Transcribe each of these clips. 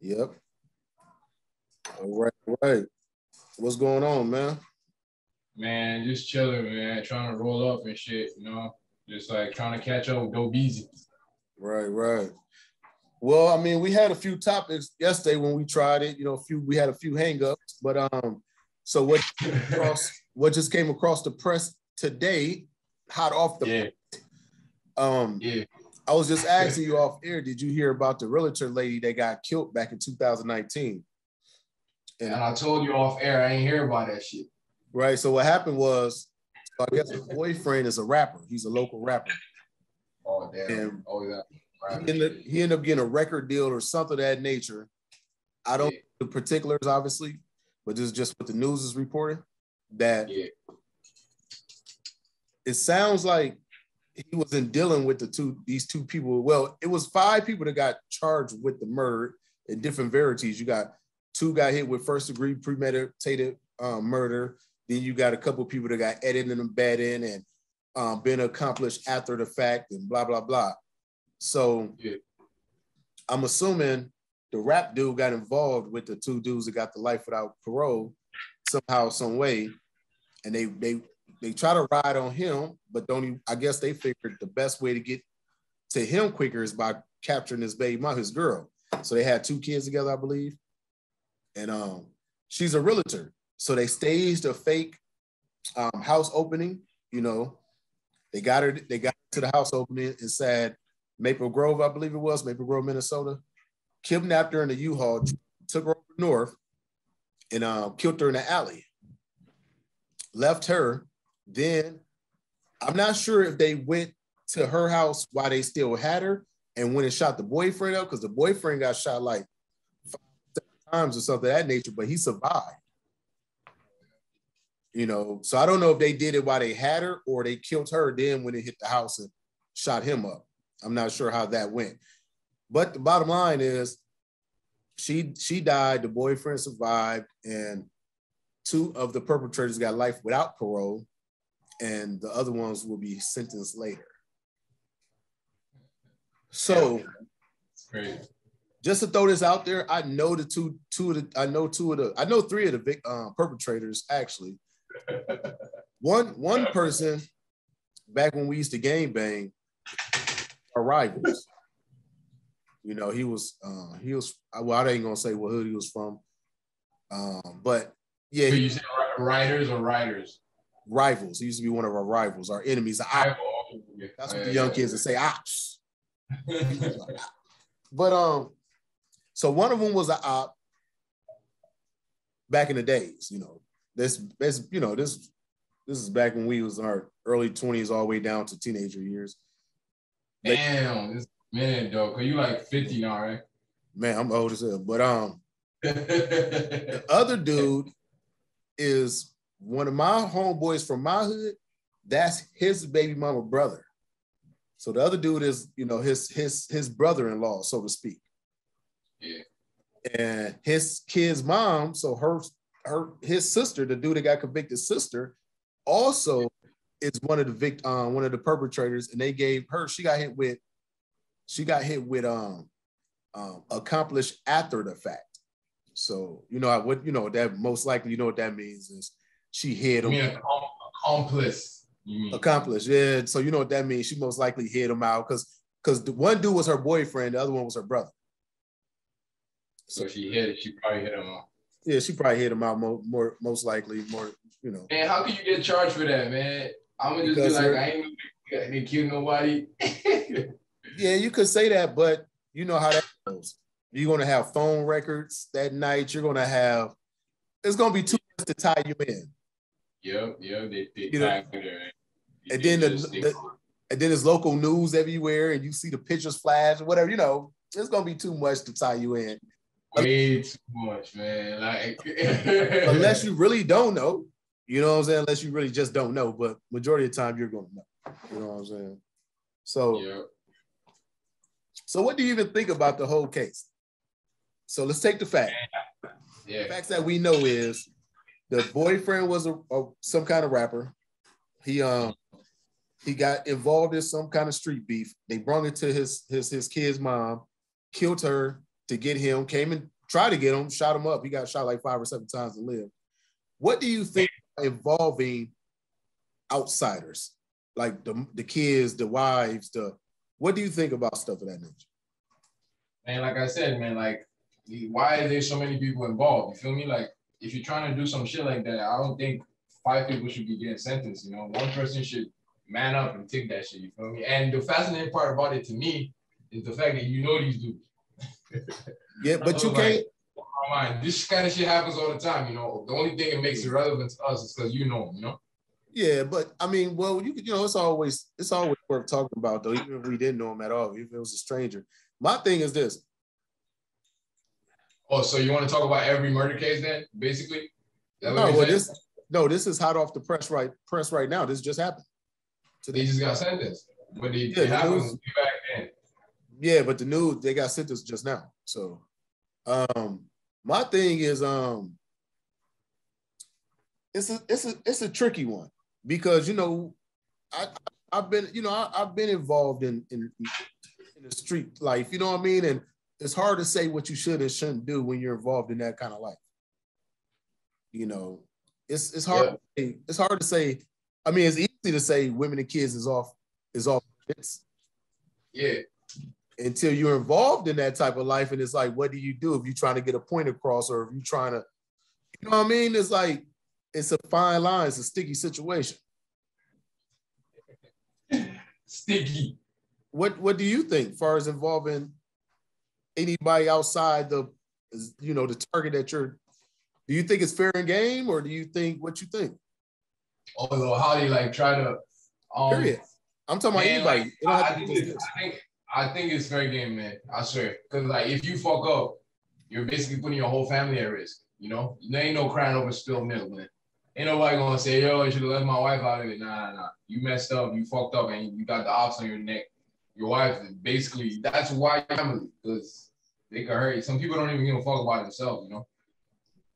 Yep. All right, all right. What's going on, man? Man, just chilling, man. Trying to roll up and shit, you know? Just like trying to catch up with Go Beezy. Right, right. Well, I mean, we had a few topics yesterday when we tried it. You know, we had a few hangups, but so what just came across the press today, hot off the I was just asking you off air, did you hear about the realtor lady that got killed back in 2019? And I told you off air, I ain't hear about that shit. Right. So what happened was, I guess her boyfriend is a rapper. He's a local rapper. Oh, damn. And yeah. He ended up getting a record deal or something of that nature. I don't know the particulars, obviously, but this is just what the news is reporting. That it sounds like he wasn't dealing with these two people. Well, it was 5 people that got charged with the murder in different verities. You got 2 got hit with first-degree premeditated murder. Then you got a couple of people that got aided and abetted and been accomplished after the fact and blah, blah, blah. So I'm assuming the rap dude got involved with the 2 dudes that got the life without parole somehow, some way. And they try to ride on him, but I guess they figured the best way to get to him quicker is by capturing his baby mom, his girl. So they had 2 kids together, I believe. And she's a realtor. So they staged a fake house opening. You know, they got her to the house opening and said Maple Grove, I believe it was, Maple Grove, Minnesota, kidnapped her in the U-Haul, took her over north, and killed her in the alley. Left her. Then I'm not sure if they went to her house while they still had her and went and shot the boyfriend up, because the boyfriend got shot like 5 times or something of that nature, but he survived. You know, so I don't know if they did it while they had her or they killed her then when they hit the house and shot him up. I'm not sure how that went. But the bottom line is she died, the boyfriend survived, and 2 of the perpetrators got life without parole, and the other ones will be sentenced later. So just to throw this out there, I know I know 3 of the perpetrators actually. One person back when we used to gang bang are rivals. You know, he was well, I ain't gonna say what hood he was from, but yeah. So you said riders or riders? Rivals. He used to be one of our rivals, our enemies. That's what the young kids would say. Ops. But so one of them was an op back in the days. You know, this is back when we was in our early 20s all the way down to teenager years. Damn, this man, though, because you like 50 now, right? Man, I'm old as hell. But the other dude is one of my homeboys from my hood. That's his baby mama brother. So the other dude is, you know, his brother-in-law, so to speak. Yeah. And his kid's mom, so his sister, the dude that got convicted sister, also is one of the perpetrators, and they gave her, she got hit with accomplished after the fact. So that most likely, you know what that means is she hit him. You mean accomplice? Accomplished, yeah. So you know what that means. She most likely hit him out because the one dude was her boyfriend, the other one was her brother. So she probably hit him out. Yeah, she probably hit him out most likely. Man, how can you get charged for that, man? I'm gonna just be like, I ain't kill nobody. Yeah, you could say that, but you know how that goes. You're gonna have phone records that night. It's gonna be too much to tie you in. Yep, they tie you there. And then there's local news everywhere, and you see the pictures flash or whatever. You know, it's gonna be too much to tie you in. Way too much, man. Like unless you really don't know, you know what I'm saying? Unless you really just don't know, but majority of the time you're gonna know. You know what I'm saying? So, So what do you even think about the whole case? So let's take the fact. Yeah. The facts that we know is the boyfriend was some kind of rapper. He got involved in some kind of street beef. They brought it to his kid's mom, killed her to get him, came and tried to get him, shot him up. He got shot like 5 or 7 times and lived. What do you think involving outsiders, like the kids, the wives, what do you think about stuff of that nature? And like I said, man, like, why are there so many people involved? You feel me? Like, if you're trying to do some shit like that, I don't think 5 people should be getting sentenced. You know, 1 person should man up and take that shit. You feel me? And the fascinating part about it to me is the fact that you know these dudes. Yeah, but you can't. Like, this kind of shit happens all the time. You know, the only thing that makes it relevant to us is because you know them. You know. Yeah, but I mean, well, you know, it's always worth talking about though, even if we didn't know him at all, even if it was a stranger. My thing is this. Oh, so you want to talk about every murder case then, basically? This is hot off the press right now. This just happened. Today. They just got sentenced, but they happened back then. Yeah, but the news, they got sentenced just now. So, my thing is, it's a tricky one because, you know, I've been involved in the street life, you know what I mean? And it's hard to say what you should and shouldn't do when you're involved in that kind of life. You know, it's hard. Yeah. It's hard to say. I mean, it's easy to say women and kids is off. Yeah. Until you're involved in that type of life, and it's like, what do you do if you're trying to get a point across, or if you're trying to, you know what I mean? It's like, it's a fine line. It's a sticky situation. Sticky. What do you think, as far as involving anybody outside the target that you're? Do you think it's fair and game, or do you think what you think? Oh, how they like try to? Period. I'm talking about anybody. Like, I think it's fair game, man. I swear, because like if you fuck up, you're basically putting your whole family at risk. You know, there ain't no crying over spilled milk, man. Ain't nobody gonna say, yo, you should have left my wife out of it. Nah. You messed up, you fucked up, and you got the ops on your neck. Your wife, basically, that's why family, because they can hurt you. Some people don't even give a fuck about themselves, you know.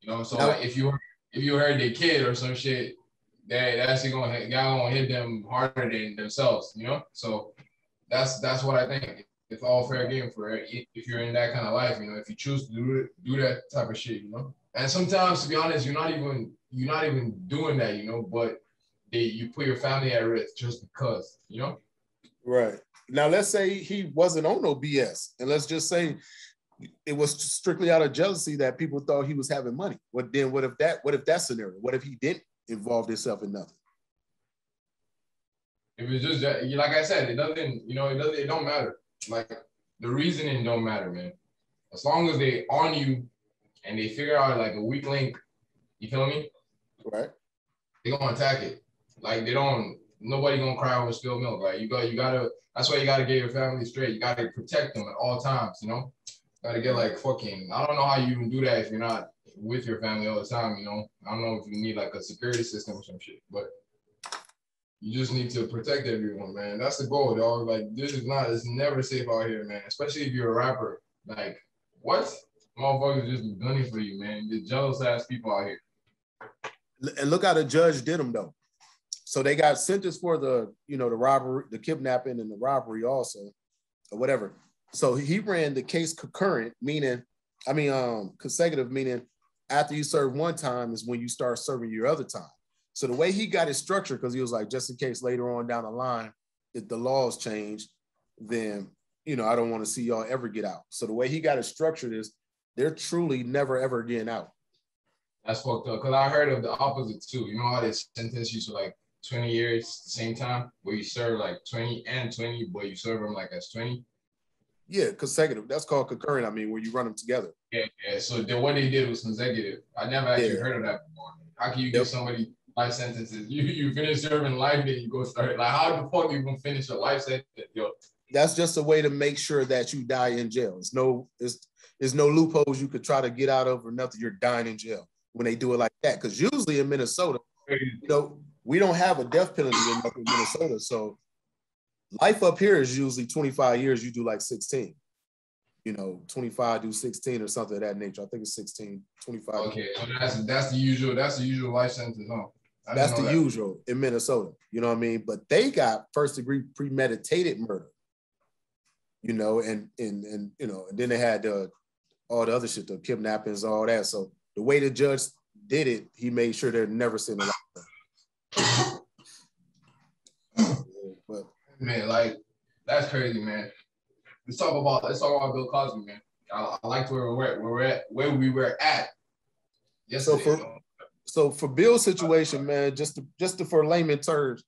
You know, so like if you hurt their kid or some shit, that's gonna hit them harder than themselves, you know. So that's what I think. It's all fair game for it. If you're in that kind of life, you know, if you choose to do that type of shit, you know. And sometimes, to be honest, you're not even doing that, you know, but you put your family at risk just because, you know. Right. Now, let's say he wasn't on no BS, and let's just say it was strictly out of jealousy that people thought he was having money. What if that scenario? What if he didn't involve himself in nothing? It was just like I said, it don't matter. Like the reasoning don't matter, man. As long as they on you and they figure out like a weak link, you feel me? Right. They gonna attack it. Like nobody gonna cry over spilled milk. Like you gotta. That's why you gotta get your family straight. You gotta protect them at all times. You know, gotta get like fucking. I don't know how you even do that if you're not with your family all the time. You know, I don't know if you need like a security system or some shit, but you just need to protect everyone, man. That's the goal, dog. Like it's never safe out here, man. Especially if you're a rapper. Like what? Motherfuckers just gunning for you, man. The jealous ass people out here. And look how the judge did them though. So they got sentenced for the robbery, the kidnapping, and the robbery also, or whatever. So he ran the case concurrent, consecutive, meaning after you serve one time is when you start serving your other time. So the way he got it structured, because he was like, just in case later on down the line, if the laws change, then, I don't want to see y'all ever get out. So the way he got it structured is they're truly never, ever getting out. That's fucked up. Because I heard of the opposite too. You know how they sentence you to like 20 years at the same time, where you serve like 20 and 20, but you serve them like as 20? Yeah, consecutive. That's called concurrent. Where you run them together. Yeah. So what they did was consecutive. I never actually heard of that before. How can you give somebody life sentences? You finish serving life, then you go start. Like, how the fuck you gonna finish a life sentence, yo? That's just a way to make sure that you die in jail. There's no loopholes you could try to get out of or nothing. You're dying in jail when they do it like that. Because usually in Minnesota, we don't have a death penalty in Minnesota. So life up here is usually 25 years. You do like 16. 25 do 16 or something of that nature. I think it's 16, 25. Okay, so that's the usual life sentence, huh? That's the usual in Minnesota. You know what I mean? But they got first degree premeditated murder. And then they had all the other shit, the kidnappings, all that. So the way the judge did it, he made sure they're never seen a lot. But man, like that's crazy, man. Let's talk about Bill Cosby, man. I liked where we were at. Yesterday, so for Bill's situation, man, just for layman terms,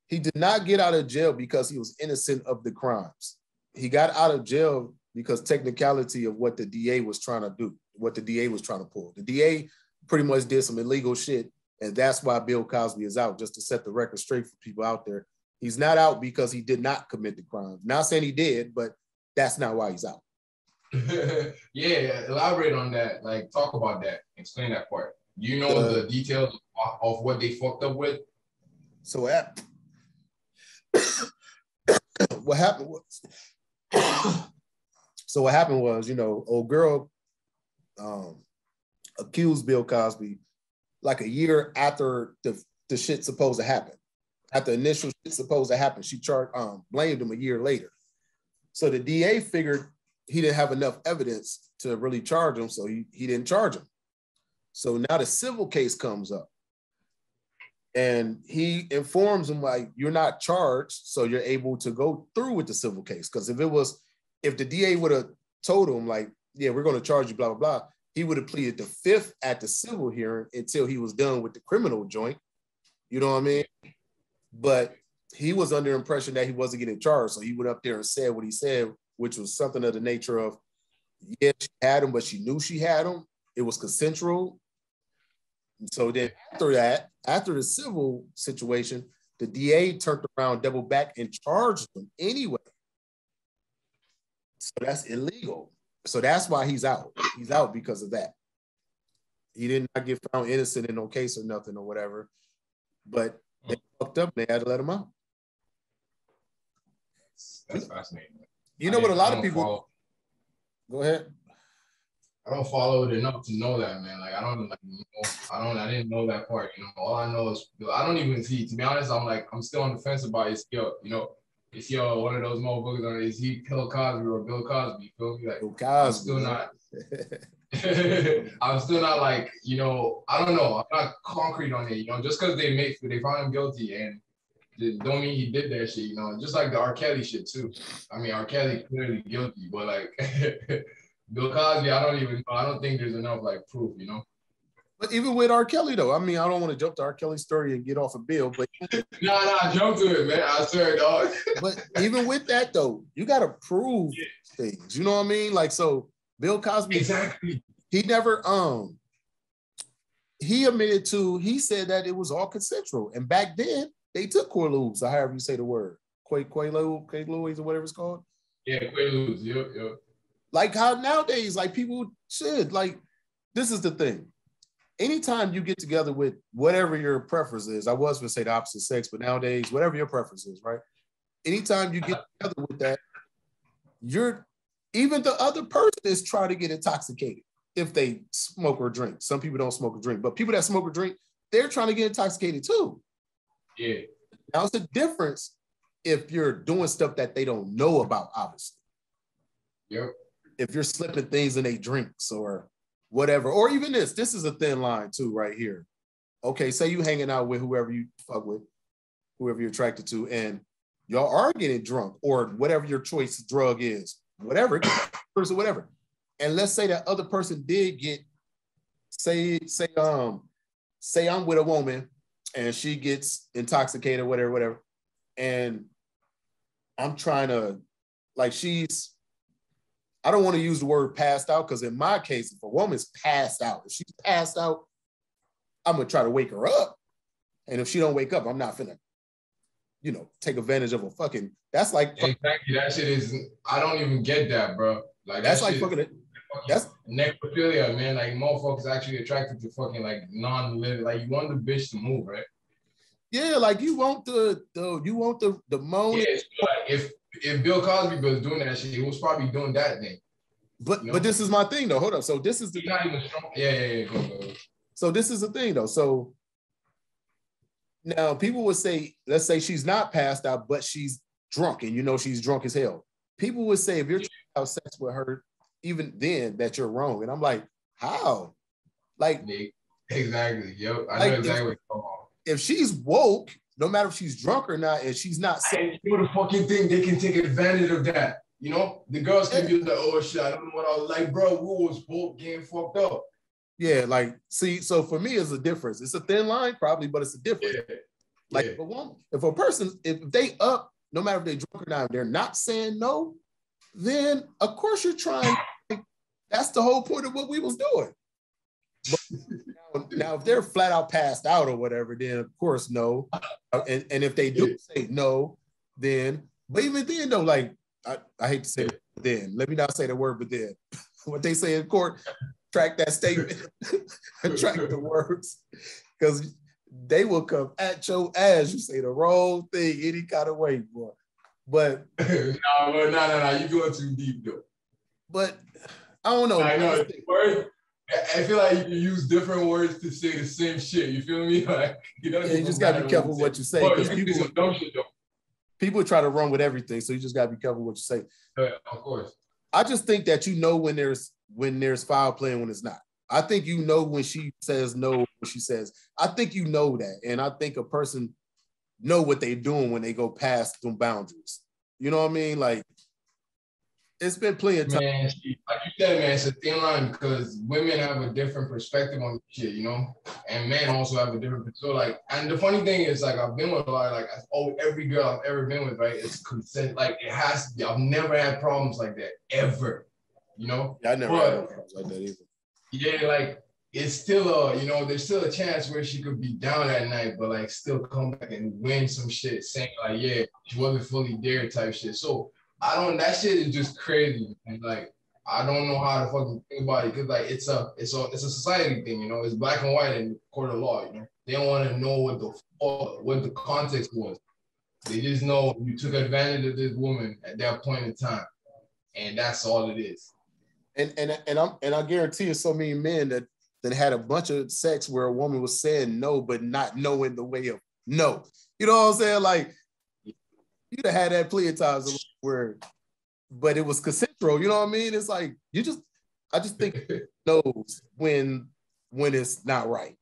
he did not get out of jail because he was innocent of the crimes. He got out of jail because technicality of what the DA was trying to do, what the DA was trying to pull. The DA pretty much did some illegal shit, and that's why Bill Cosby is out, just to set the record straight for people out there. He's not out because he did not commit the crime. Not saying he did, but that's not why he's out. Yeah, elaborate on that. Like, talk about that. Explain that part. You know the details of what they fucked up with? So what happened was, you know, old girl accused Bill Cosby like a year after the shit supposed to happen. After initial shit supposed to happen, she blamed him a year later. So the DA figured he didn't have enough evidence to really charge him, so he didn't charge him. So now the civil case comes up. And he informs him, like, you're not charged, so you're able to go through with the civil case. Because if the DA would have told him, like, yeah, we're going to charge you, blah, blah, blah, he would have pleaded the fifth at the civil hearing until he was done with the criminal joint. You know what I mean? But he was under the impression that he wasn't getting charged. So he went up there and said what he said, which was something of the nature of, yeah, she had him, but she knew she had him. It was consensual. So then after the civil situation, the DA turned around, doubled back, and charged him anyway. So that's illegal. So that's why he's out. He's out because of that. He did not get found innocent in no case or nothing or whatever. But they fucked up and they had to let him out. That's fascinating. You know what a lot of people... Go ahead. I don't follow it enough to know that, man. Like, I didn't know that part. You know, all I know is, I don't even see, to be honest, I'm still on the fence about is one of those motherfuckers, or is he Bill Cosby or Bill Cosby? Feel me? Like, Bill Cosby. I'm still not like, you know, I don't know. I'm not concrete on it, you know, just because they found him guilty and don't mean he did that shit, you know, just like the R. Kelly shit too. I mean, R. Kelly clearly guilty, but like, Bill Cosby, I don't think there's enough like proof, you know. But even with R. Kelly though, I mean, I don't want to jump to R. Kelly's story and get off of Bill, but nah, jump to it, man. I swear, dog. But even with that though, you gotta prove things. You know what I mean? Like, so Bill Cosby, exactly. He never he admitted he said that it was all consensual, and back then they took Quaaludes, or however you say the word, Quaaludes or whatever it's called. Yeah, Quaaludes. Yep. Like how nowadays, like people should, like, this is the thing. Anytime you get together with whatever your preference is, I was going to say the opposite sex, but nowadays, whatever your preference is, right? Anytime you get together with that, even the other person is trying to get intoxicated if they smoke or drink. Some people don't smoke or drink, but people that smoke or drink, they're trying to get intoxicated too. Yeah. Now it's a difference if you're doing stuff that they don't know about, obviously. Yep. If you're slipping things in their drinks or whatever, or even this is a thin line too, right here. Okay, say you hanging out with whoever you fuck with, whoever you're attracted to, and y'all are getting drunk or whatever your choice drug is, whatever, whatever. And let's say that other person did get, say I'm with a woman and she gets intoxicated, whatever, and I'm trying to, like, I don't want to use the word passed out, because in my case, if a woman's passed out, if she's passed out, I'm going to try to wake her up. And if she don't wake up, I'm not finna, take advantage of a fucking, that's like. Exactly, that shit is, I don't even get that, bro. Like, that's like fucking, that's necrophilia, man. Like, motherfuckers actually attracted to fucking, like, non-living, like, you want the bitch to move, right? Yeah, like, you want the moan. Yeah, so like, if Bill Cosby was doing that shit, he was probably doing that thing. But this is my thing though. Hold up. So this is the He's not even strong. Yeah. Go. So this is the thing though. So now people would say, let's say she's not passed out, but she's drunk, and she's drunk as hell. People would say if you're trying to have sex with her, even then that you're wrong. And I'm like, how? Like, exactly. Yep. I like know exactly what you're talking about. if she's woke, no matter if she's drunk or not, and she's not saying, you know the fucking thing, they can take advantage of that. You know, the girls can be like, oh shit, I don't know what I was like, bro. We was both getting fucked up. Yeah, like, see, so for me, it's a difference. It's a thin line, probably, but it's a difference. Yeah. Like, if a person, if they up, no matter if they drunk or not, they're not saying no, then of course you're trying. That's the whole point of what we was doing. But now, if they're flat out passed out or whatever, then of course no. And if they do say no, then, but even then though, like, I hate to say it, then, let me not say the word, but then, what they say in court, track that statement, track the words, because they will come at your ass. You say the wrong thing any kind of way, boy. But no, you going too deep though. But I don't know. I know. I feel like you can use different words to say the same shit. You feel me? Like, you just gotta be careful what you say, because people try to run with everything. So you just gotta be careful what you say. Yeah, of course. I just think that you know when there's foul play and when it's not. I think you know when she says no, when she says. I think you know that, and I think a person know what they're doing when they go past them boundaries. You know what I mean? Like, it's been plenty of time. Man, like you said, man, it's a thin line because women have a different perspective on shit, you know, and men also have a different. So like, and the funny thing is, like, I've been with a lot of, like, every girl I've ever been with, right? It's consent. Like, it has to be. I've never had problems like that ever, you know. Yeah, I never had problems like that either. Yeah, like, it's still you know, there's still a chance where she could be down that night, but like still come back and win some shit, saying like, yeah, she wasn't fully there type shit. So that shit is just crazy. And like, I don't know how to fucking think about it, because like it's a society thing, you know. It's black and white in court of law, you know. They don't want to know what the context was. They just know you took advantage of this woman at that point in time, and that's all it is. And I guarantee you, so many men that had a bunch of sex where a woman was saying no, but not knowing the way of no. You know what I'm saying? Like, you'd have had that plenty of times where, but it was consensual. You know what I mean? It's like, I just think it knows when it's not right.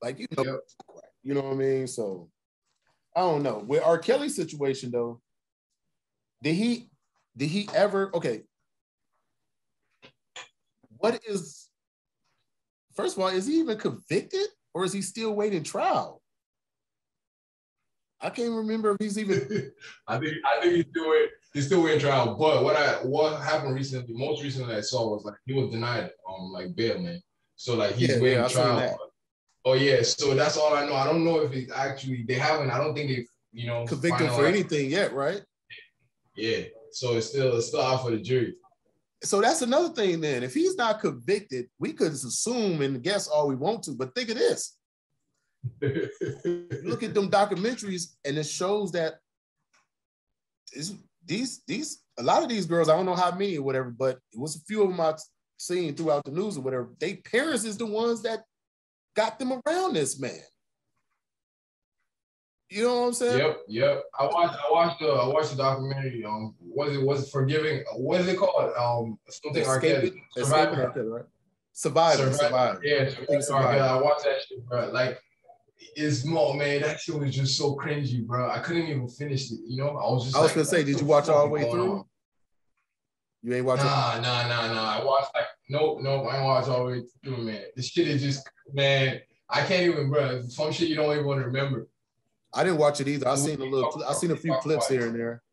Like, you know, yep. You know what I mean? So I don't know. With R. Kelly's situation though, did he ever, okay. First of all, is he even convicted or is he still waiting trial? I can't remember if he's even. I think he's still waiting trial. But what happened recently, most recently I saw was like he was denied like bail, man. So like he's waiting trial. Oh yeah, so that's all I know. I don't know if it's actually I don't think they've, you know, convicted for anything yet, right? Yeah. So it's still out for the jury. So that's another thing then. If he's not convicted, we could assume and guess all we want to, but think of this. Look at them documentaries and it shows that a lot of these girls, I don't know how many or whatever, but it was a few of them I've seen throughout the news or whatever, their parents is the ones that got them around this man. You know what I'm saying? Yep. I watched the documentary. Was it Forgiving? What is it called? Something R. Kelly. Surviving R. Kelly, right? Surviving. Yeah, Surviving. I watched that shit, bro. Like, it's more, man. That shit was just so cringy, bro. I couldn't even finish it. You know, I was gonna say, did you watch all the way through? You ain't watching? Nah. I watched nope. I ain't watched all the way through, man. This shit is just, man. I can't even, bro. Some shit you don't even want to remember. I didn't watch it either. I seen a few clips here and there.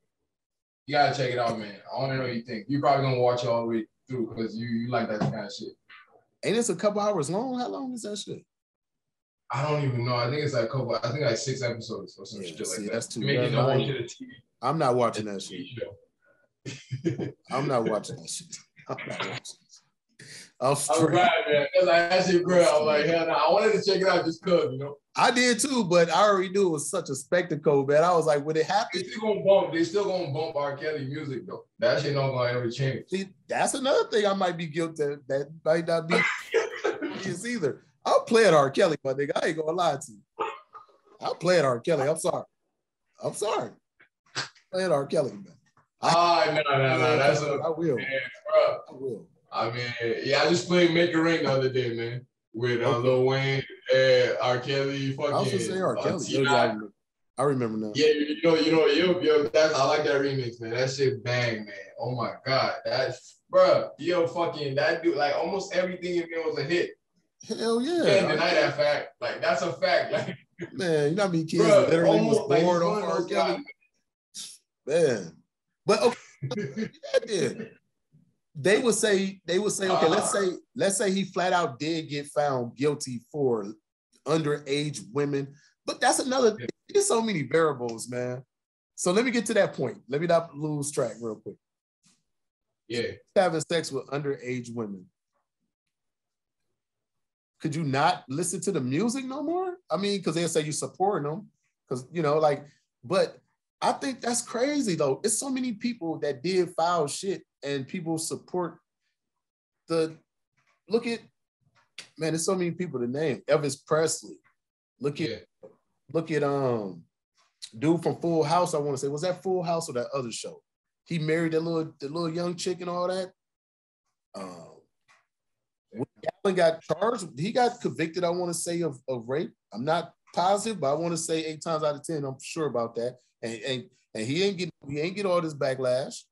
You gotta check it out, man. I want to know what you think. You're probably gonna watch it all the way through because you like that kind of shit. Ain't it a couple hours long? How long is that shit? I don't even know. I think it's like like 6 episodes or some shit like that. That's too bad. I'm not watching that shit. I'm not watching that shit. I'm right, man. That's like, that's your girl. I'm like, hell no. I wanted to check it out just because, you know. I did too, but I already knew it was such a spectacle, man. I was like, when it happened, they still gonna bump R. Kelly music though. That shit not gonna ever change. See, that's another thing I might be guilty of. That might not be it's either. I'll play at R. Kelly, my nigga. I ain't gonna lie to you. I'll play at R. Kelly. I'm sorry. Play at R. Kelly, man. No. That's I will. Man, bro. I will. I mean, yeah, I just played Make It Rain the other day, man, with Lil Wayne, R. Kelly, fucking. I was gonna say R. Kelly. Yeah, I remember now. Yeah, that's I like that remix, man. That shit bang, man. Oh my god, that's fucking that dude. Like almost everything in there was a hit. Hell yeah! You can't deny that fact. Like that's a fact. Like man, you know how many kids literally was bored off R. Kelly. Man, but okay, they would say, okay, let's say he flat out did get found guilty for underage women, but that's another. There's so many variables, man. So let me get to that point. Let me not lose track real quick. Yeah, having sex with underage women. Could you not listen to the music no more? I mean, because they'll say you're supporting them, because but I think that's crazy though. It's so many people that did foul shit and people support there's so many people to name. Elvis Presley. Look at dude from Full House, I want to say. Was that Full House or that other show? He married the little young chick and all that. When Allen got charged, he got convicted, I want to say, of rape. I'm not positive, but I want to say 8 times out of 10, I'm sure about that. And he ain't get all this backlash.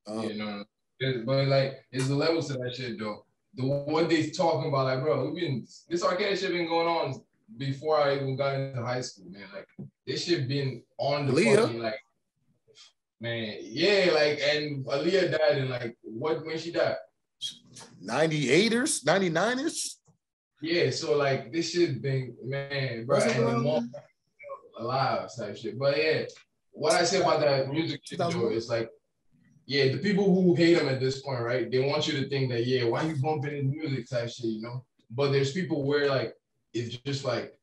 But like, it's the levels to that shit though. What they talking about, like, bro, this arcade shit been going on before I even got into high school, man. Like, this shit been on the fucking, like, man, yeah, like, and Aaliyah died in like when she died? 98ers, 99ers. Yeah, so like this shit been, man, bro, and the mom alive type shit. But yeah, what I say about that music shit though is like, yeah, the people who hate him at this point, right? They want you to think that, yeah, why you bumping his music type shit, you know? But there's people where like it's just like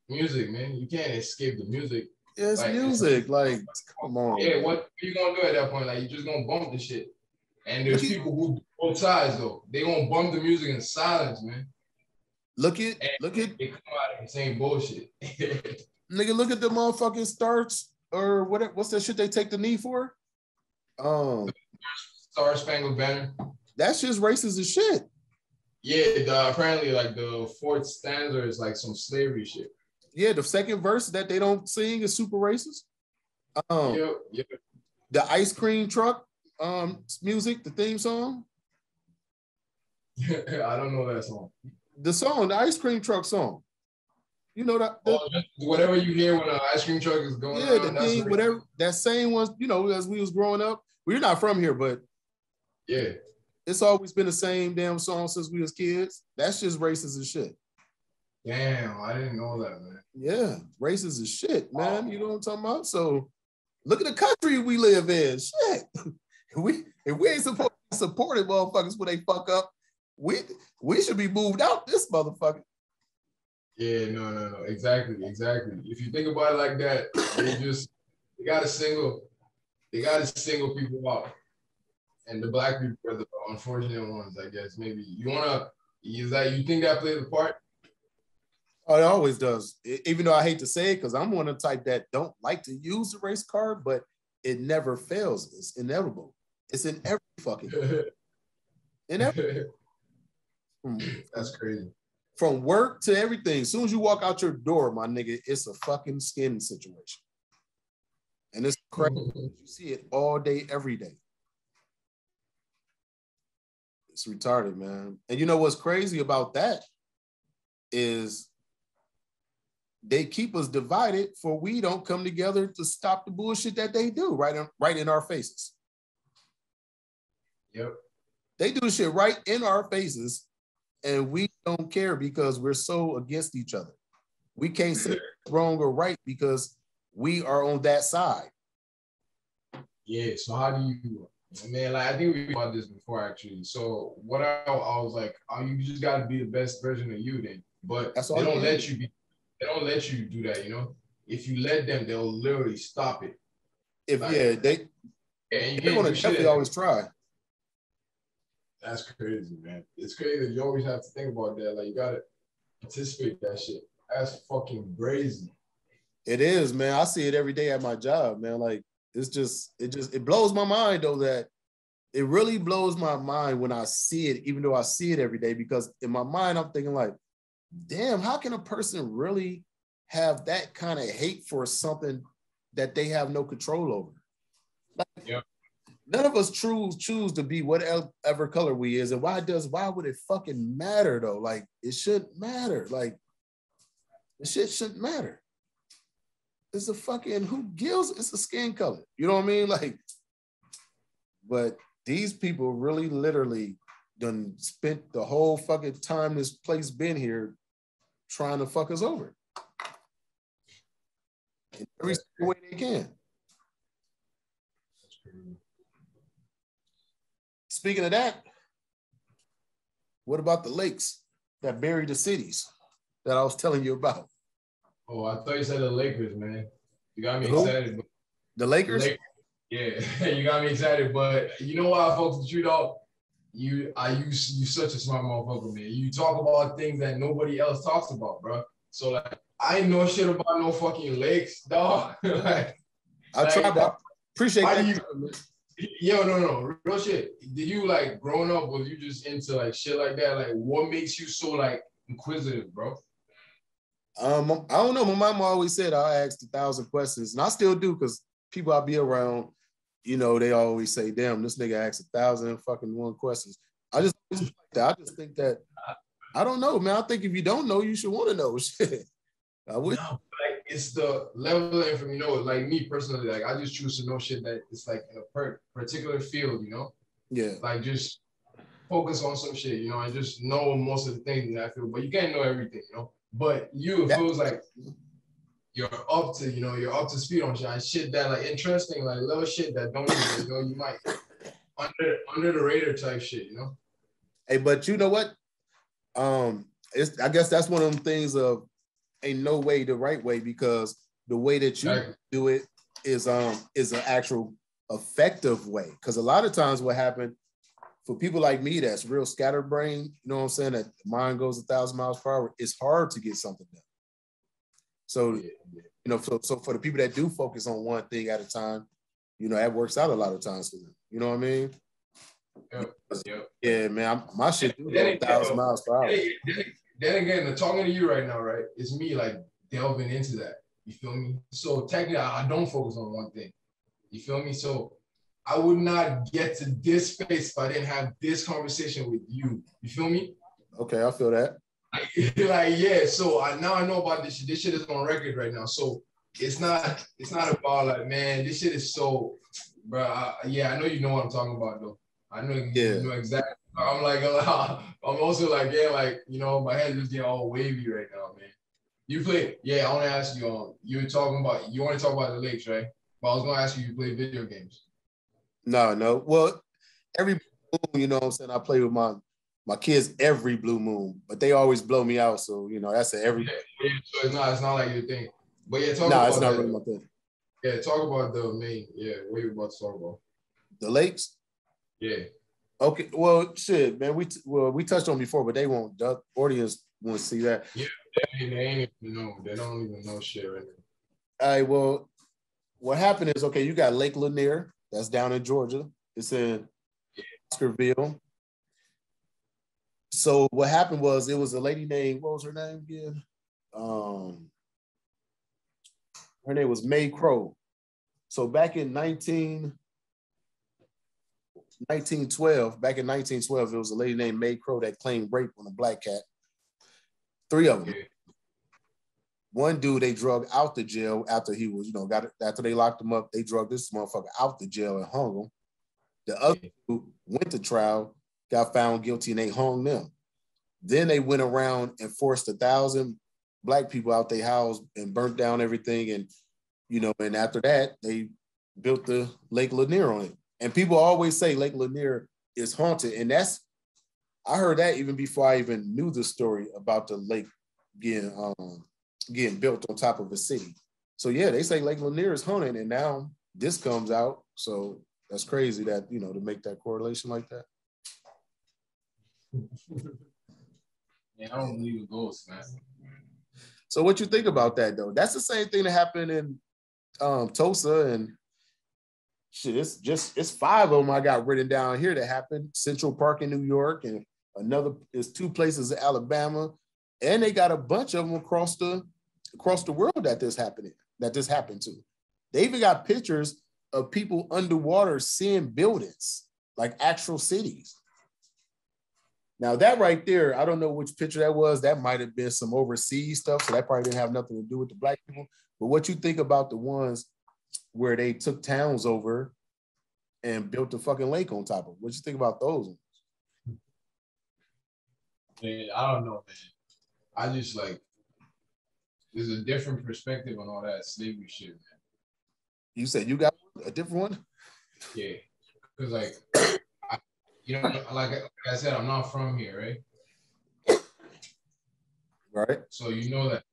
music, man. You can't escape the music. Yeah, it's like, music. Like, come on. Yeah, what you gonna do at that point? Like, you just gonna bump the shit. And there's people who both sides though. They gonna bump the music in silence, man. Look at they come out and saying bullshit. Nigga, look at the motherfucking starts or whatever. What's that shit they take the knee for? Star Spangled Banner. That's just racist as shit. Yeah, apparently like the fourth stanza is like some slavery shit. Yeah, the second verse that they don't sing is super racist. Yep. The ice cream truck music, the theme song. I don't know that song. The ice cream truck song. You know that whatever you hear when an ice cream truck is going on. Yeah, the thing, whatever that same one, as we was growing up. We're not from here, but yeah, it's always been the same damn song since we was kids. That's just racist as shit. Damn, I didn't know that, man. Yeah, racist as shit, man. You know what I'm talking about? So look at the country we live in. Shit. If we ain't supposed to support it, motherfuckers, when they fuck up, we should be moved out this motherfucker. Yeah, no. Exactly. If you think about it like that, they gotta single people out. And the black people are the unfortunate ones, I guess. Maybe you think that plays a part? Oh, it always does. Even though I hate to say it, because I'm one of the type that don't like to use the race card, but it never fails. It's inevitable. It's in every fucking That's crazy. From work to everything. As soon as you walk out your door, my nigga, it's a fucking skin situation. And it's crazy. You see it all day, every day. It's retarded, man. And you know what's crazy about that is they keep us divided for we don't come together to stop the bullshit that they do right in our faces. Yep. They do shit right in our faces and we don't care because we're so against each other. We can't say wrong or right because we are on that side. Yeah, so how do you, man, like I think we talked about this before actually. So what I was like, you just gotta be the best version of you then. But they don't let you do that, you know? If you let them, they'll literally stop it. They're gonna definitely always try. That's crazy, man. It's crazy. You always have to think about that. Like you gotta anticipate that shit. That's fucking crazy. It is, man. I see it every day at my job, man. Like it blows my mind though, that it really blows my mind when I see it, even though I see it every day, because in my mind, I'm thinking like, damn, how can a person really have that kind of hate for something that they have no control over? Like, yeah. None of us choose to be whatever color we is. And why would it fucking matter though? Like, it shouldn't matter. Like, the shit shouldn't matter. It's a fucking, who gives, it's a skin color. You know what I mean? Like, but these people really literally done spent the whole fucking time this place been here trying to fuck us over in every way they can. Speaking of that, what about the lakes that bury the cities that I was telling you about? Oh, I thought you said the Lakers, man. You got me excited. But the Lakers? Yeah, you got me excited. But you know why, folks, the truth out, you such a smart motherfucker, man. You talk about things that nobody else talks about, bro. So like, I ain't know shit about no fucking lakes, dog. Like, I tried to appreciate that. Yo, no, real shit. Did you like growing up? Was you just into like shit like that? Like, what makes you so like inquisitive, bro? I don't know. My mom always said I asked 1,000 questions, and I still do, because people I be around, you know, they always say, "Damn, this nigga asked 1,001 questions." I just think that I don't know, man. I think if you don't know, you should want to know. Shit, I would. No, like it's the level of information. You know, like me personally, like I just choose to know shit that it's like in a particular field. You know, yeah, like just focus on some shit. You know, and just know most of the things in that field. But you can't know everything. You know. But it feels like you're up to speed on shit that like interesting, like little shit that don't even, you know, you might under the radar type shit, you know. Hey, but you know what? I guess that's one of them things of ain't no way the right way, because the way that you do it is an actual effective way. Because a lot of times what happened for people like me that's real scatterbrained, you know what I'm saying, that mind goes 1,000 miles per hour, it's hard to get something done. So, you know, so for the people that do focus on one thing at a time, you know, that works out a lot of times for them. You know what I mean? Yeah, man, my shit do go 1,000 miles per hour. Then again, talking to you right now, right? It's me like delving into that. You feel me? So technically, I don't focus on one thing. You feel me? So I would not get to this space if I didn't have this conversation with you. You feel me? Okay, I feel that. Like, yeah. So now I know about this shit. This shit is on record right now. So it's not about like, man, this shit is so, bro. Yeah, I know you know what I'm talking about though. I know you know exactly. I'm like, I'm also like, yeah, like, you know, my head is getting all wavy right now, man. You play, yeah. I want to ask you. You want to talk about the Lakes, right? But I was gonna ask you play video games. No. Well, every moon, you know what I'm saying, I play with my kids every blue moon, but they always blow me out. So, you know, that's every. Yeah, so it's not like your thing. But yeah, talk about it's not that. Really my thing. Yeah, talk about the main. Yeah, what you about to talk about? The Lakes? Yeah. Okay. Well, shit, man. We touched on before, but they won't. The audience won't see that. Yeah, they ain't even know. They don't even know shit right now. All right. Well, what happened is, okay, you got Lake Lanier. That's down in Georgia. It's in Oscarville. So what happened was, it was a lady named, what was her name again? Her name was May Crow. So back in 1912, it was a lady named May Crow that claimed rape on a black cat. 3 of them. Yeah. One dude they drug out the jail after he was, you know, after they locked him up, they drugged this motherfucker out the jail and hung him. The other dude went to trial, got found guilty, and they hung them. Then they went around and forced 1,000 black people out their house and burnt down everything. And, you know, and after that, they built the Lake Lanier on it. And people always say Lake Lanier is haunted. And I heard that even before I even knew the story about the lake getting built on top of a city. So yeah, they say Lake Lanier is haunted, and now this comes out. So that's crazy that, you know, to make that correlation like that. Yeah, I don't believe in ghosts, man. So what you think about that though? That's the same thing that happened in Tulsa and shit, it's 5 of them I got written down here that happened. Central Park in New York, and there's 2 places in Alabama, and they got a bunch of them across the world that this happened to. They even got pictures of people underwater seeing buildings, like actual cities. Now that right there, I don't know which picture that was. That might have been some overseas stuff, so that probably didn't have nothing to do with the black people. But what you think about the ones where they took towns over and built a fucking lake on top of them? What you think about those ones? Man, I don't know, man. I just like, there's a different perspective on all that slavery shit, man. You said you got a different one? Yeah, because like, like I said, I'm not from here, right? Right. So you know that,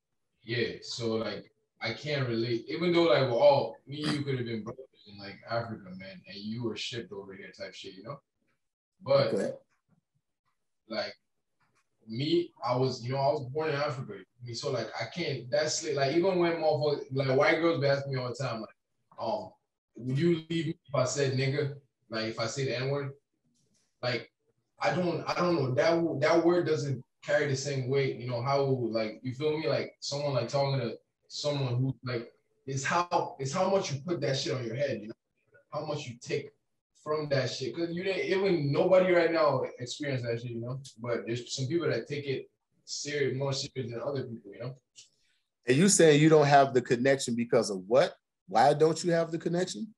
yeah. So like, I can't relate, even though like me and you could have been brothers in like Africa, man, and you were shipped over here type shit, you know? But like me, I was born in Africa. So like I can't, that's like even when motherfuckers, like white girls be asking me all the time, like, would you leave me if I said nigga? Like if I say the N-word? Like I don't know. That word doesn't carry the same weight, you know, how like you feel me? Like someone like talking to someone who like it's how much you put that shit on your head, you know, how much you take from that shit. Cause you didn't even nobody right now experience that shit, you know. But there's some people that take it more serious than other people, you know. And you saying you don't have the connection because of what? Why don't you have the connection?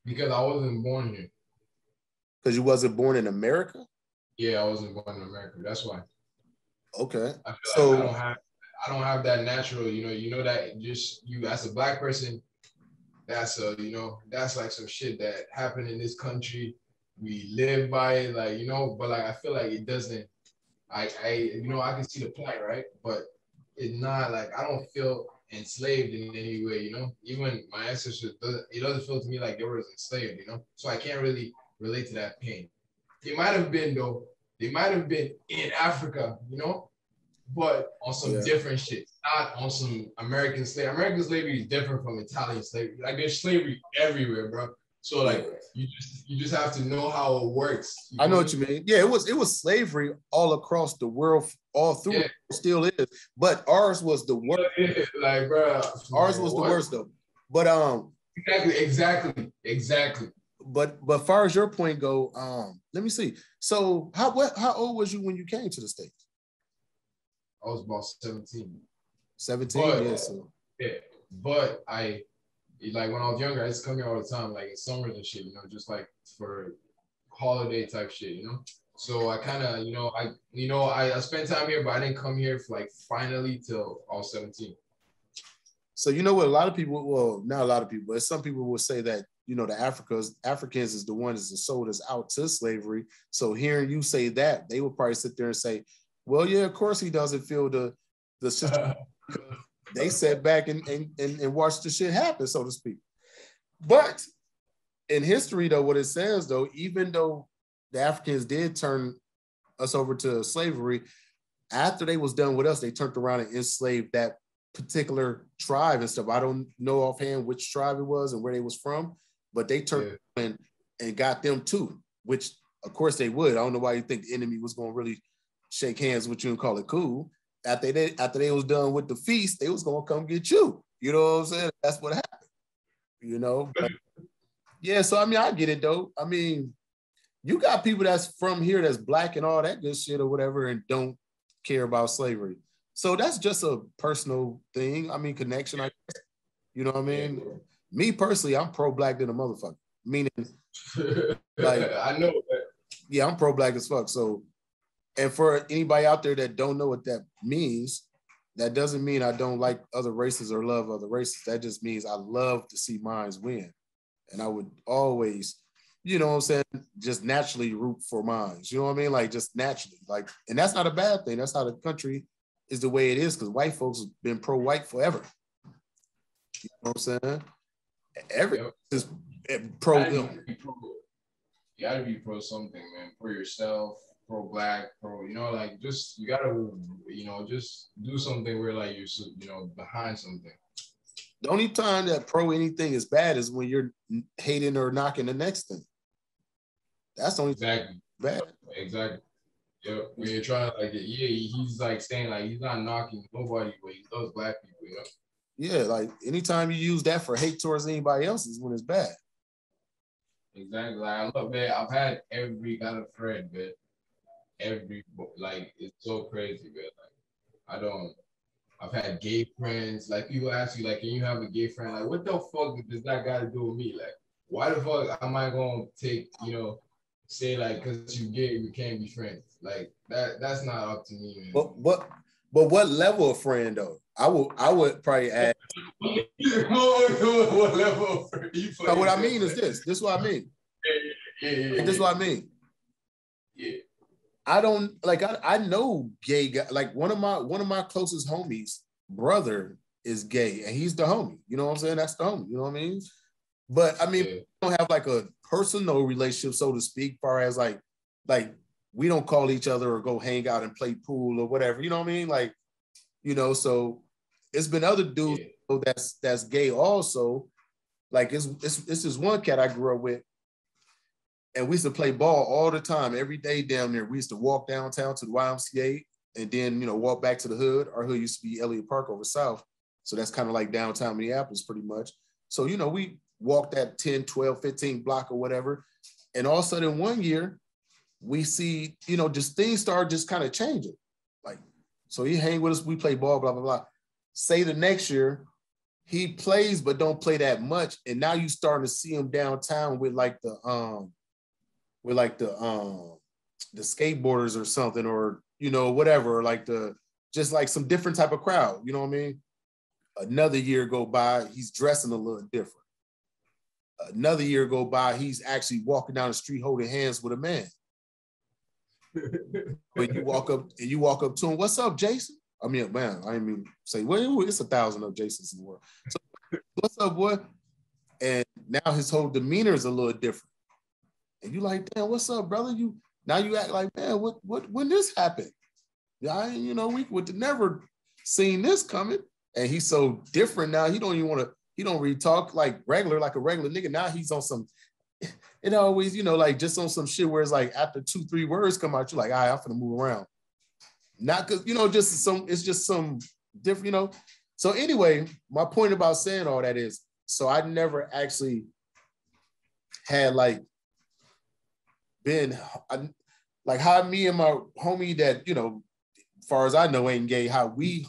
Because I wasn't born here. Because you wasn't born in America? Yeah, I wasn't born in America. That's why. Okay. I feel like I don't have that natural, you know that just you as a black person, that's that's like some shit that happened in this country. We live by it, like, you know, but like I feel like it doesn't, I can see the point, right? But it's not like I don't feel enslaved in any way, you know. Even my ancestors, it doesn't feel to me like they were enslaved, you know. So I can't really relate to that pain. They might have been though. They might have been in Africa, you know, but on some different shit, not on some American slavery. American slavery is different from Italian slavery. Like there's slavery everywhere, bro. So like you just have to know how it works. I know what you mean. Yeah, it was slavery all across the world, all through. It still is, but ours was the worst. Like, bro, ours was the worst though. But exactly. But far as your point go, let me see. So how old was you when you came to the States? I was about 17. 17, yeah. But like when I was younger, I used to come here all the time, like in summers and shit, you know, just like for holiday type shit, you know. So I kind of, I spent time here, but I didn't come here for like finally till I was 17. So you know what, a lot of people, well, not a lot of people, but some people will say that, you know, the Africans is the ones that sold us out to slavery. So hearing you say that, they would probably sit there and say, well, yeah, of course he doesn't feel the system. They sat back and watched the shit happen, so to speak. But in history, though, what it says, though, even though the Africans did turn us over to slavery, after they was done with us, they turned around and enslaved that particular tribe and stuff. I don't know offhand which tribe it was and where they was from, but they turned and got them too, which of course they would. I don't know why you think the enemy was going to really shake hands with you and call it cool. After they was done with the feast, they was going to come get you. You know what I'm saying? That's what happened, you know? But yeah, so I mean, I get it though. I mean, you got people that's from here that's black and all that good shit or whatever and don't care about slavery. So that's just a personal thing. I mean, connection, I guess. You know what I mean? Yeah. Me personally, I'm pro-black than a motherfucker. Meaning, like, I know that. Yeah, I'm pro-black as fuck. So, and for anybody out there that don't know what that means, that doesn't mean I don't like other races or love other races. That just means I love to see mines win. And I would always, you know what I'm saying, just naturally root for mines. You know what I mean? Like, just naturally. Like, and that's not a bad thing. That's how the country is the way it is, because white folks have been pro-white forever. You know what I'm saying? Everything is pro them. You gotta be pro something, man. Pro yourself, pro-black, pro, you know, like just, you gotta, you know, just do something where like you're, you know, behind something. The only time that pro anything is bad is when you're hating or knocking the next thing. That's the only exactly bad. Exactly. Yeah, when you're trying to like, yeah, he's like saying like he's not knocking nobody, but he loves black people. You know. Yeah, like anytime you use that for hate towards anybody else is when it's bad. Exactly. Like I love, man. I've had every kind of friend, man. Like it's so crazy, man. Like I've had gay friends. Like people ask you, like, can you have a gay friend? Like, what the fuck does that got to do with me? Like, why the fuck am I gonna take, say like, cause you gay, we can't be friends? Like that's not up to me, man. But what level of friend though? I would probably add. What level of friend? So what I mean is this. This is what I mean. Yeah. This is what I mean. Yeah. I don't like. I know gay guy. Like one of my closest homies' brother is gay, and he's the homie. You know what I'm saying? That's the homie. You know what I mean? But I mean, we don't have like a personal relationship, so to speak. Far as like we don't call each other or go hang out and play pool or whatever. You know what I mean? Like, so it's been other dudes that's gay also. Like it's this one cat I grew up with. And we used to play ball all the time, every day down there. We used to walk downtown to the YMCA and then, walk back to the hood. Our hood used to be Elliott Park over south. So that's kind of like downtown Minneapolis pretty much. So, we walked that 10, 12, 15 block or whatever. And all of a sudden one year, we see, just things start just kind of changing. Like, so he hang with us, we play ball, blah, blah, blah. Say the next year, he plays but don't play that much. And now you starting to see him downtown with like the skateboarders or something, or whatever, or like just like some different type of crowd, you know what I mean? Another year go by, he's dressing a little different. Another year go by, he's actually walking down the street holding hands with a man. When you walk up to him, what's up, Jason? I mean, man, I didn't mean say, well, it's 1,000 of Jasons in the world. So, what's up, boy? And now his whole demeanor is a little different. And you like, damn, what's up, brother? Now you act like, man, when this happened? We would have never seen this coming. And he's so different now. He don't really talk like a regular nigga. Now he's on some, it always, like just on some shit where it's like after 2-3 words come out, you're like, all right, I'm finna move around. Not because, it's just some different, So anyway, my point about saying all that is, so I never actually had like, been like how me and my homie that as far as I know ain't gay, how we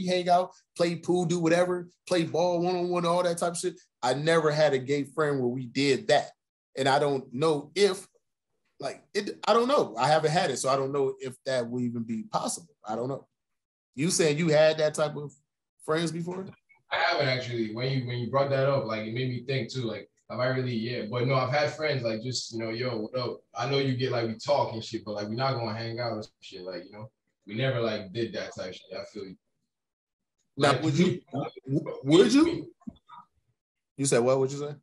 hang out, play pool, do whatever, play ball one-on-one, all that type of shit. I never had a gay friend where we did that, and I don't know if I don't know. I haven't had it, so I don't know if that will even be possible. I don't know. You saying you had that type of friends before? I haven't actually. When you brought that up, like it made me think too. Like, have I really? Yeah, but no, I've had friends like just yo, what up? I know you get like we talk and shit, but like we're not gonna hang out or some shit. Like we never like did that type shit. I feel you. Now, like, would you? You said what? What'd you say?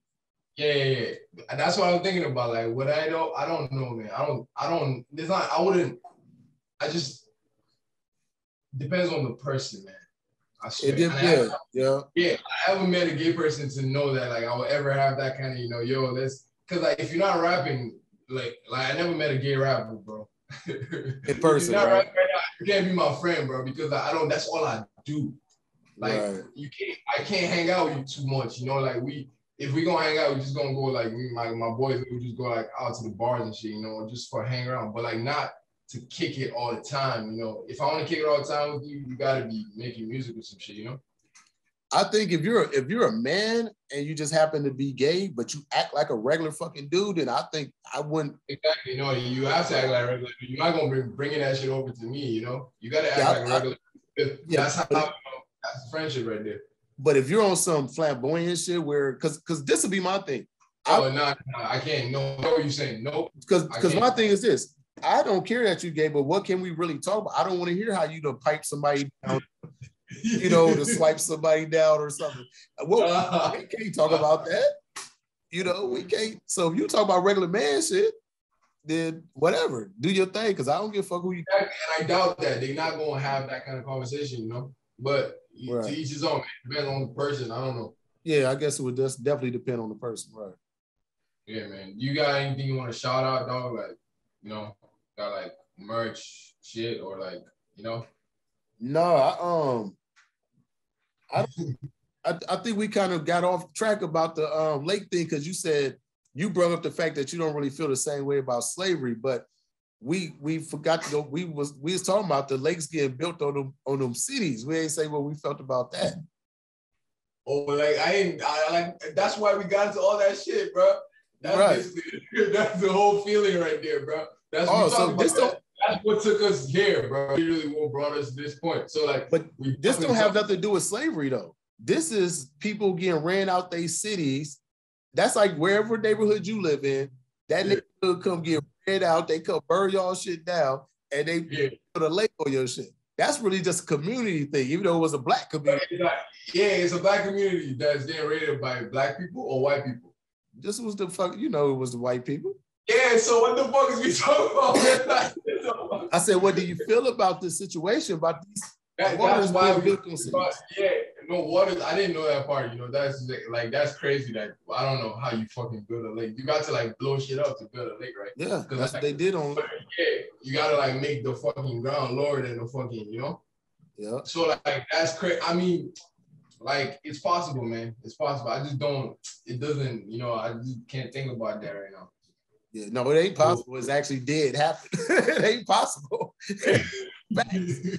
Yeah. And that's what I'm thinking about. Like, what I don't know, man. I just depends on the person, man. I swear. Yeah. I haven't met a gay person to know that like I would ever have that kind of, let's, cause like if you're not rapping, like I never met a gay rapper, bro. In person, right? Right now, you can't be my friend, bro, because I don't. That's all I do. Like I can't hang out with you too much, Like if we gonna hang out, we just gonna go like my boys. We just go like out to the bars and shit, just for hang around. But like not to kick it all the time, If I want to kick it all the time with you, you gotta be making music or some shit, I think if you're a man and you just happen to be gay, but you act like a regular fucking dude, then I think I wouldn't. Exactly. No, you have to act like a regular dude. You're not gonna bringing that shit over to me, You gotta act like a regular dude. That's how that's friendship right there. But if you're on some flamboyant shit where, because this would be my thing. No, I can't. No, what you're saying. No. Because my thing is this. I don't care that you gay, but what can we really talk about? I don't want to hear how you to pipe somebody down, to swipe somebody down or something. Well, we can't talk about that. We can't. So if you talk about regular man shit, then whatever, do your thing. Because I don't give a fuck who you. And I doubt that they're not gonna have that kind of conversation, But To each his own, man. Depends on the person. I don't know. Yeah, I guess it would just definitely depend on the person, right? Yeah, man. You got anything you want to shout out, dog? Like, got like merch shit or like, No, I think we kind of got off track about the lake thing because you said you brought up the fact that you don't really feel the same way about slavery, but we forgot to go. We was talking about the lakes getting built on them cities. We ain't say what we felt about that. Oh, like that's why we got into all that shit, bro. That's right. That's the whole feeling right there, bro. That's that's what took us here, bro. Really what brought us to this point. So like, but this don't have nothing to do with slavery though. This is people getting ran out their cities. That's like wherever neighborhood you live in, that neighborhood come get ran out. They come burn y'all shit down, and they put a lake on your shit. That's really just a community thing, even though it was a black community. It's a black community that's getting raided by black people or white people. This was the fuck, it was the white people. Yeah, so what the fuck is we talking about? I said, what do you feel about this situation, about these waters being built on cities? Yeah, no waters. I didn't know that part. That's crazy. That I don't know how you fucking build a lake. You got to like blow shit up to build a lake, right? Yeah, that's what they did on. Yeah, you gotta like make the fucking ground lower than the fucking, Yeah. So like that's crazy. I mean, like it's possible, man. It's possible. I just don't. It doesn't. I just can't think about that right now. Yeah, no, it ain't possible. It's actually did happen. It ain't possible. Exactly,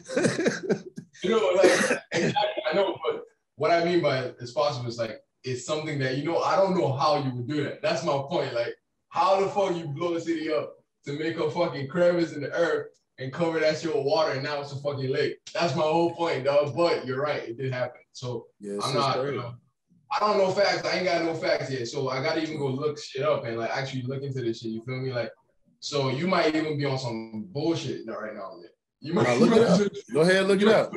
I know, but what I mean by it's possible is like it's something that I don't know how you would do that. That's my point. Like, how the fuck you blow a city up to make a fucking crevice in the earth and cover that shit with water, and now it's a fucking lake. That's my whole point, dog. But you're right, it did happen. So I'm not. I don't know facts. I ain't got no facts yet. So I gotta even go look shit up and like actually look into this shit. You feel me? Like, so you might even be on some bullshit right now, man. You might look it up. Go ahead, look it up.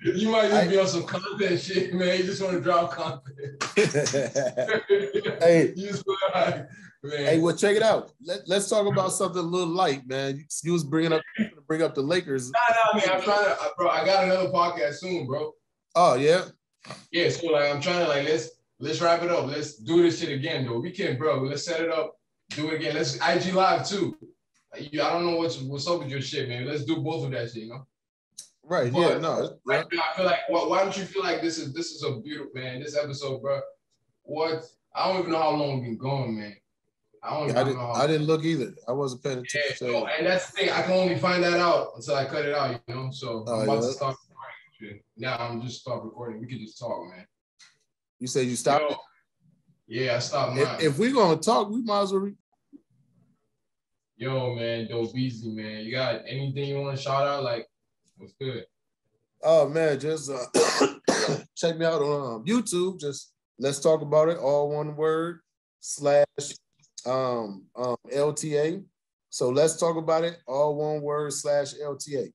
You might even be on some content shit, man. You just want to drop content. Hey, man. Hey, well, check it out. Let's talk about something a little light, man. You was bring up the Lakers. Nah, man. I'm trying to, bro. I got another podcast soon, bro. Oh yeah. Yeah, so like I'm trying to like let's wrap it up. Let's do this shit again, though. We can, bro. Let's set it up, do it again. Let's IG live too. I don't know what's up with your shit, man. Let's do both of that shit, Right. But, yeah. No. Right now, I feel like why don't you feel like this is a beautiful, man? This episode, bro. What? I don't even know how long we've been going, man. I didn't look either. I wasn't paying attention. Yeah, and that's the thing. I can only find that out until I cut it out, So I'm about to start. Now I'm just start recording. We could just talk, man. You said you stopped? Yeah, I stopped mine. If we're gonna talk, we might as well. Yo, man, Dope Beasley, man. You got anything you want to shout out? Like, what's good? Oh man, just check me out on YouTube. Just Let's Talk About It, all one word /LTA. So Let's Talk About It, all one word /LTA.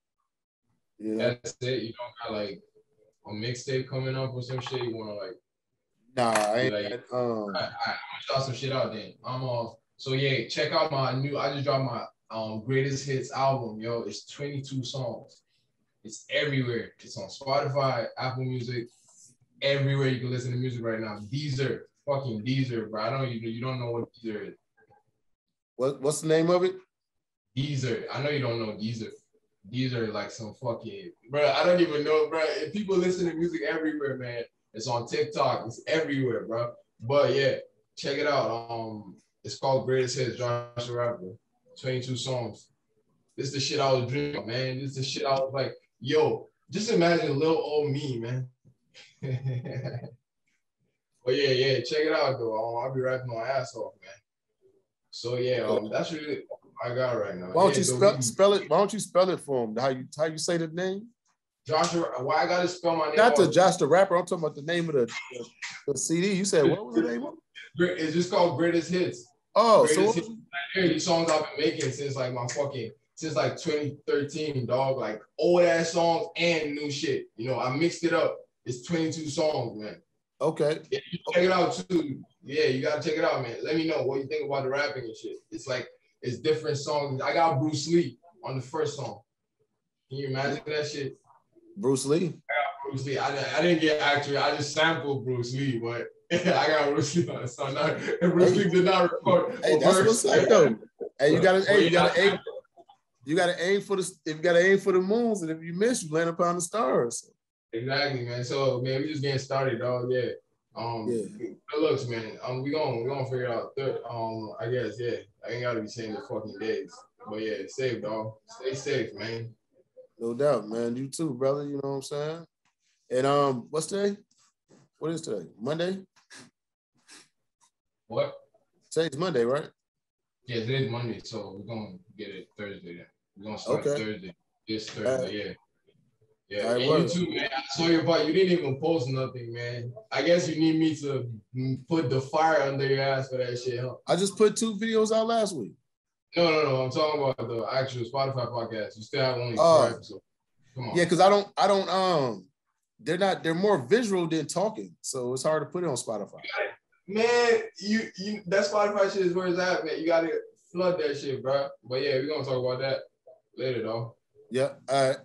That's it. You don't got like a mixtape coming up or some shit. You want to like? Nah, I ain't. Like, I'm gonna shout some shit out then. I'm off. So yeah, check out my I just dropped my greatest hits album, yo. It's 22 songs. It's everywhere. It's on Spotify, Apple Music, everywhere you can listen to music right now. Deezer, fucking Deezer, bro. You don't know what Deezer is. What's the name of it? Deezer. I know you don't know Deezer. These are like some fucking, bro. I don't even know, bro. If people listen to music everywhere, man. It's on TikTok. It's everywhere, bro. But yeah, check it out. It's called Greatest Hits, JoshTheRapper. 22 songs. This is the shit I was dreaming, man. This is the shit I was like, yo, just imagine little old me, man. But yeah, check it out though. I'll be rapping my ass off, man. So yeah, that's really I got right now. Why don't you spell it? Why don't you spell it for him? How you say the name? Joshua. Why I gotta spell my name? Not the JoshTheRapper. I'm talking about the name of the CD. You said what was the name of it? It's just called Greatest Hits. Oh, Greatest Hits. These songs I've been making since like 2013, dog. Like old ass songs and new shit. I mixed it up. It's 22 songs, man. Okay. Yeah, you check it out too. Yeah, you gotta check it out, man. Let me know what you think about the rapping and shit. It's different songs. I got Bruce Lee on the first song. Can you imagine that shit? Bruce Lee? I got Bruce Lee. I didn't get actually. I just sampled Bruce Lee, but I got Bruce Lee on the song. And Bruce Lee did not record. Hey, that's what's up though. Hey, you gotta aim. You gotta aim for the. If you gotta aim for the moons, and if you miss, you land upon the stars. Exactly, man. So man, we just getting started, dog. Yeah. Good looks, man. We gonna figure it out. I guess, yeah. I ain't gotta be saying the fucking days, but yeah, safe, dog. Stay safe, man. No doubt, man. You too, brother. You know what I'm saying? And what's today? What is today? Monday? What? Today's Monday, right? Yeah, today's Monday, so we're gonna get it Thursday. Then we're gonna start Thursday. This Thursday, yeah. And you too, man. I saw your part. You didn't even post nothing, man. I guess you need me to put the fire under your ass for that shit, huh? I just put 2 videos out last week. No. I'm talking about the actual Spotify podcast. You still have only 4 episodes. Come on. Yeah, because I don't. They're more visual than talking, so it's hard to put it on Spotify. Man, you that Spotify shit is where it's at, man. You gotta flood that shit, bro. But yeah, we're gonna talk about that later, though. Yeah. All right.